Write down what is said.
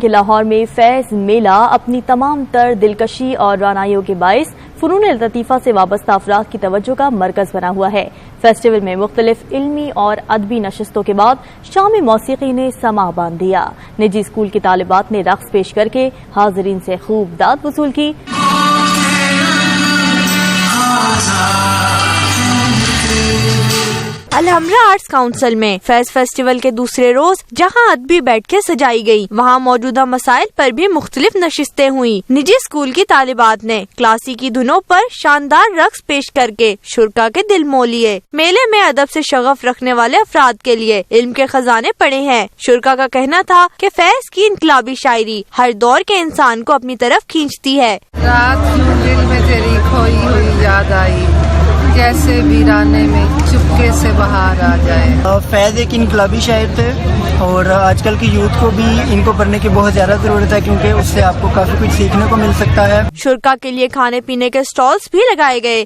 کہ لاہور میں فیض میلہ اپنی تمام تر دلکشی اور رعنائیوں کے باعث فنون لطیفہ سے وابستہ افراد کی توجہ کا مرکز بنا ہوا ہے۔ فیسٹیول میں مختلف علمی اور ادبی نشستوں کے بعد شام موسیقی نے سماع باندھ دیا۔ نجی اسکول کی طالبات نے رقص پیش کر کے حاضرین سے خوب داد وصول کی۔ الحمرا آرٹس کاؤنسل میں فیض فیسٹیول کے دوسرے روز جہاں ادبی بیٹھکیں سجائی گئی، وہاں موجودہ مسائل پر بھی مختلف نشستیں ہوئیں۔ نجی اسکول کی طالبات نے کلاسیکی دھنوں پر شاندار رقص پیش کر کے شرکا کے دل مول لیے۔ میلے میں ادب سے شغف رکھنے والے افراد کے لیے علم کے خزانے پڑے ہیں۔ شرکا کا کہنا تھا کہ فیض کی انقلابی شاعری ہر دور کے انسان کو اپنی طرف کھینچتی ہے۔ رات دل میں تیری کھوئی ہوئی یاد آئی، جیسے ویرانے میں چپکے سے بہار آ جائے۔ فیض ایک انقلابی شاعر تھے اور آج کل کی یوتھ کو بھی ان کو پڑھنے کی بہت زیادہ ضرورت ہے، کیونکہ اس سے آپ کو کافی کچھ سیکھنے کو مل سکتا ہے۔ شرکا کے لیے کھانے پینے کے سٹالز بھی لگائے گئے۔